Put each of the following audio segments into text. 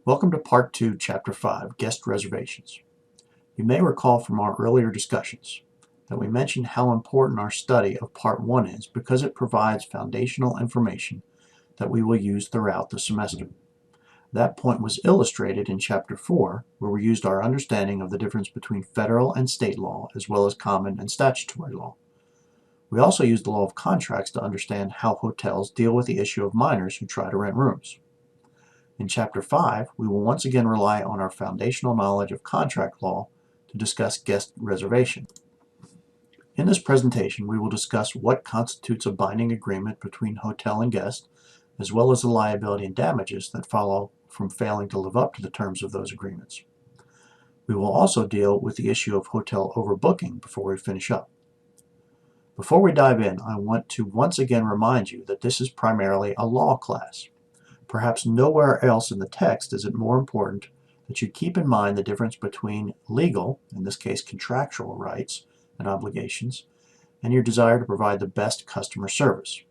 Welcome to Part 2, Chapter 5, Guest Reservations. You may recall from our earlier discussions that we mentioned how important our study of Part 1 is because it provides foundational information that we will use throughout the semester. That point was illustrated in Chapter 4, where we used our understanding of the difference between federal and state law, as well as common and statutory law. We also used the law of contracts to understand how hotels deal with the issue of minors who try to rent rooms. In Chapter 5, we will once again rely on our foundational knowledge of contract law to discuss guest reservation. In this presentation, we will discuss what constitutes a binding agreement between hotel and guest, as well as the liability and damages that follow from failing to live up to the terms of those agreements. We will also deal with the issue of hotel overbooking before we finish up. Before we dive in, I want to once again remind you that this is primarily a law class. Perhaps nowhere else in the text is it more important that you keep in mind the difference between legal, in this case contractual rights and obligations, and your desire to provide the best customer service.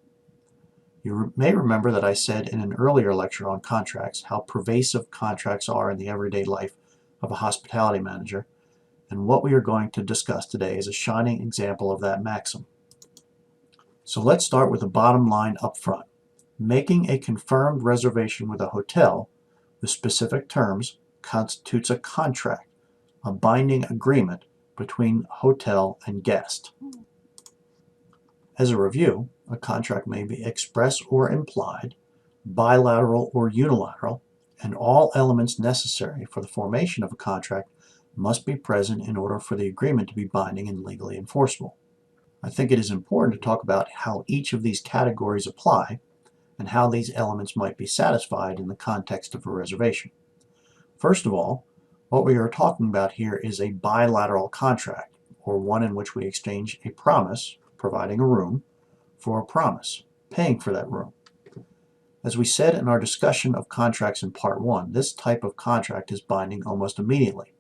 You may remember that I said in an earlier lecture on contracts how pervasive contracts are in the everyday life of a hospitality manager, and what we are going to discuss today is a shining example of that maxim. So let's start with the bottom line up front. Making a confirmed reservation with a hotel with specific terms constitutes a contract, a binding agreement between hotel and guest. As a review, a contract may be express or implied, bilateral or unilateral, and all elements necessary for the formation of a contract must be present in order for the agreement to be binding and legally enforceable. I think it is important to talk about how each of these categories apply and how these elements might be satisfied in the context of a reservation. First of all, what we are talking about here is a bilateral contract, or one in which we exchange a promise, providing a room, for a promise, paying for that room. As we said in our discussion of contracts in Part 1, this type of contract is binding almost immediately,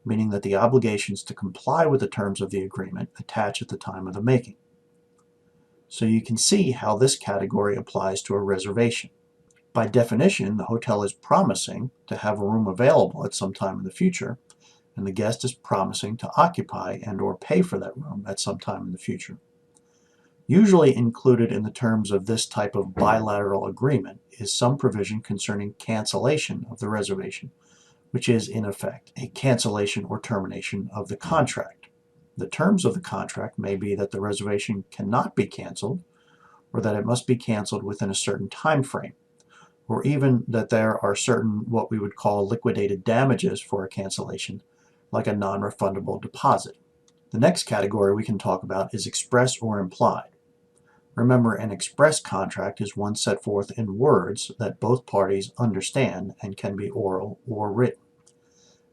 meaning that the obligations to comply with the terms of the agreement attach at the time of the making. So you can see how this category applies to a reservation. By definition, the hotel is promising to have a room available at some time in the future, and the guest is promising to occupy and or pay for that room at some time in the future. Usually included in the terms of this type of bilateral agreement is some provision concerning cancellation of the reservation, which is in effect a cancellation or termination of the contract. The terms of the contract may be that the reservation cannot be canceled, or that it must be canceled within a certain time frame, or even that there are certain what we would call liquidated damages for a cancellation, like a non-refundable deposit. The next category we can talk about is express or implied. Remember, an express contract is one set forth in words that both parties understand and can be oral or written.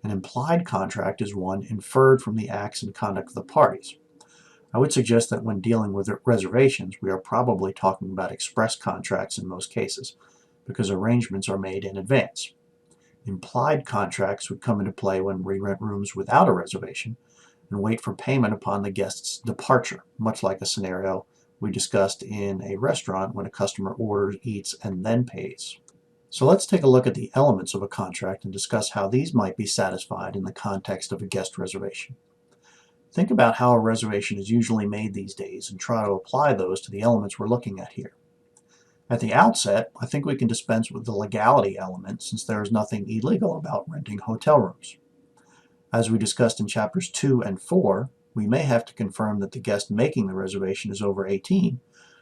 An implied contract is one inferred from the acts and conduct of the parties. I would suggest that when dealing with reservations, we are probably talking about express contracts in most cases, because arrangements are made in advance. Implied contracts would come into play when we rent rooms without a reservation and wait for payment upon the guest's departure, much like a scenario we discussed in a restaurant when a customer orders, eats, and then pays. So let's take a look at the elements of a contract and discuss how these might be satisfied in the context of a guest reservation. Think about how a reservation is usually made these days and try to apply those to the elements we're looking at here. At the outset, I think we can dispense with the legality element since there is nothing illegal about renting hotel rooms. As we discussed in chapters 2 and 4, we may have to confirm that the guest making the reservation is over 18,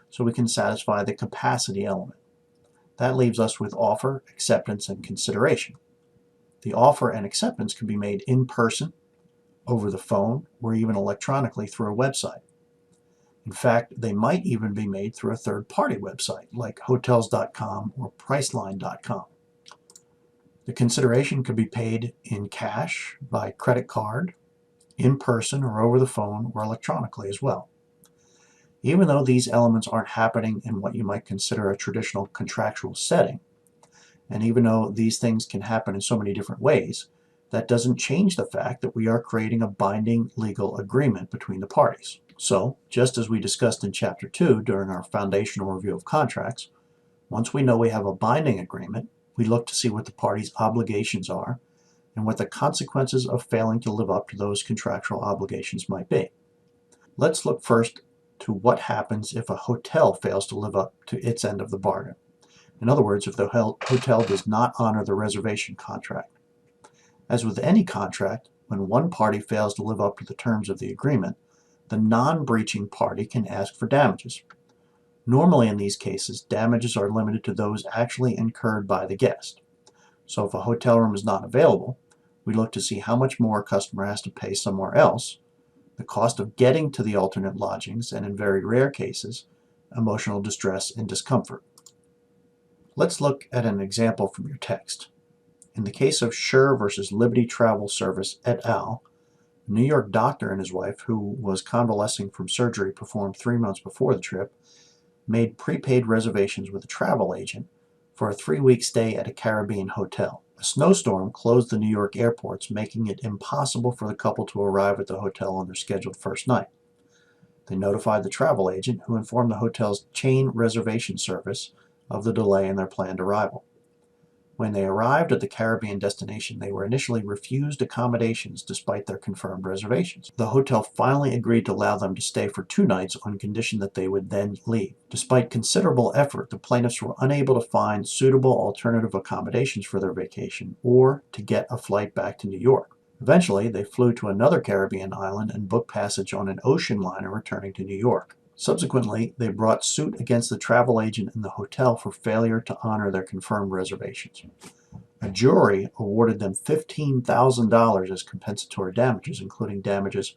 so we can satisfy the capacity element. That leaves us with offer, acceptance, and consideration. The offer and acceptance can be made in person, over the phone, or even electronically through a website. In fact, they might even be made through a third-party website like hotels.com or priceline.com. The consideration could be paid in cash, by credit card, in person or over the phone, or electronically as well. Even though these elements aren't happening in what you might consider a traditional contractual setting, and even though these things can happen in so many different ways, that doesn't change the fact that we are creating a binding legal agreement between the parties. So, just as we discussed in Chapter 2 during our foundational review of contracts, once we know we have a binding agreement, We look to see what the parties' obligations are and what the consequences of failing to live up to those contractual obligations might be. Let's look first to what happens if a hotel fails to live up to its end of the bargain. In other words, if the hotel does not honor the reservation contract. As with any contract, when one party fails to live up to the terms of the agreement, the non-breaching party can ask for damages. Normally in these cases, damages are limited to those actually incurred by the guest. So if a hotel room is not available, we look to see how much more a customer has to pay somewhere else, the cost of getting to the alternate lodgings, and in very rare cases, emotional distress and discomfort. Let's look at an example from your text. In the case of Schur versus Liberty Travel Service et al., a New York doctor and his wife, who was convalescing from surgery performed 3 months before the trip, made prepaid reservations with a travel agent for a 3-week stay at a Caribbean hotel. A snowstorm closed the New York airports, making it impossible for the couple to arrive at the hotel on their scheduled first night. They notified the travel agent, who informed the hotel's chain reservation service of the delay in their planned arrival. When they arrived at the Caribbean destination, they were initially refused accommodations despite their confirmed reservations. The hotel finally agreed to allow them to stay for 2 nights on condition that they would then leave. Despite considerable effort, the plaintiffs were unable to find suitable alternative accommodations for their vacation or to get a flight back to New York. Eventually, they flew to another Caribbean island and booked passage on an ocean liner returning to New York. Subsequently, they brought suit against the travel agent and the hotel for failure to honor their confirmed reservations. A jury awarded them $15,000 as compensatory damages, including damages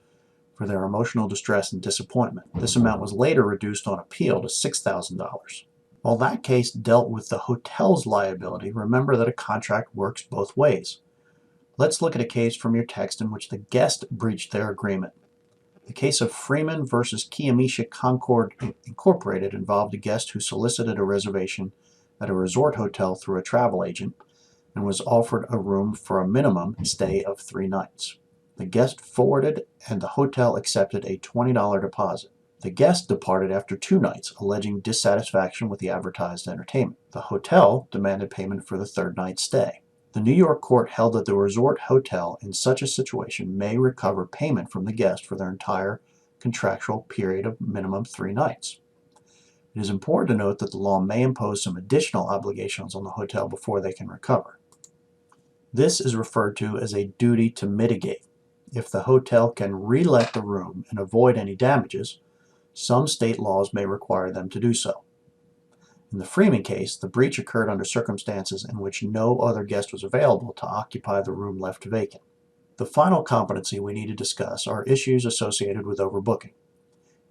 for their emotional distress and disappointment. This amount was later reduced on appeal to $6,000. While that case dealt with the hotel's liability, remember that a contract works both ways. Let's look at a case from your text in which the guest breached their agreement. The case of Freeman versus Kiamisha Concord Incorporated involved a guest who solicited a reservation at a resort hotel through a travel agent and was offered a room for a minimum stay of 3 nights. The guest forwarded and the hotel accepted a $20 deposit. The guest departed after 2 nights, alleging dissatisfaction with the advertised entertainment. The hotel demanded payment for the 3rd night's stay. The New York court held that the resort hotel in such a situation may recover payment from the guest for their entire contractual period of minimum 3 nights. It is important to note that the law may impose some additional obligations on the hotel before they can recover. This is referred to as a duty to mitigate. If the hotel can re-let the room and avoid any damages, some state laws may require them to do so. In the Freeman case, the breach occurred under circumstances in which no other guest was available to occupy the room left vacant. The final competency we need to discuss are issues associated with overbooking.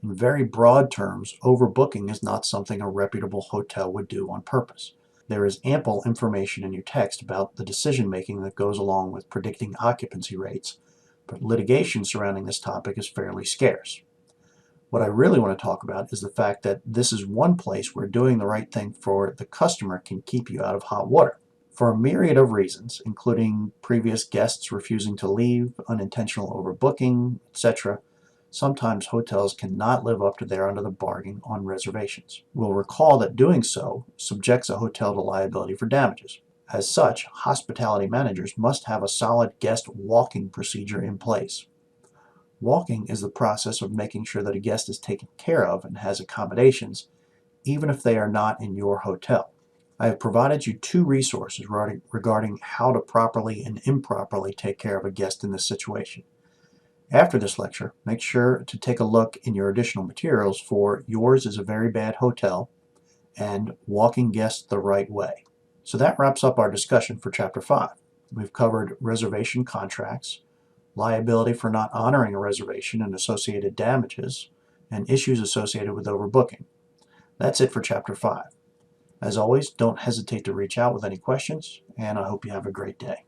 In very broad terms, overbooking is not something a reputable hotel would do on purpose. There is ample information in your text about the decision-making that goes along with predicting occupancy rates, but litigation surrounding this topic is fairly scarce. What I really want to talk about is the fact that this is one place where doing the right thing for the customer can keep you out of hot water. For a myriad of reasons, including previous guests refusing to leave, unintentional overbooking, etc., sometimes hotels cannot live up to their end of the bargain on reservations. We'll recall that doing so subjects a hotel to liability for damages. As such, hospitality managers must have a solid guest walking procedure in place. Walking is the process of making sure that a guest is taken care of and has accommodations, even if they are not in your hotel. I have provided you 2 resources regarding how to properly and improperly take care of a guest in this situation. After this lecture, make sure to take a look in your additional materials for Yours is a Very Bad Hotel and Walking Guests the Right Way. So that wraps up our discussion for Chapter 5. We've covered reservation contracts, liability for not honoring a reservation and associated damages, and issues associated with overbooking. That's it for Chapter 5. As always, don't hesitate to reach out with any questions, and I hope you have a great day.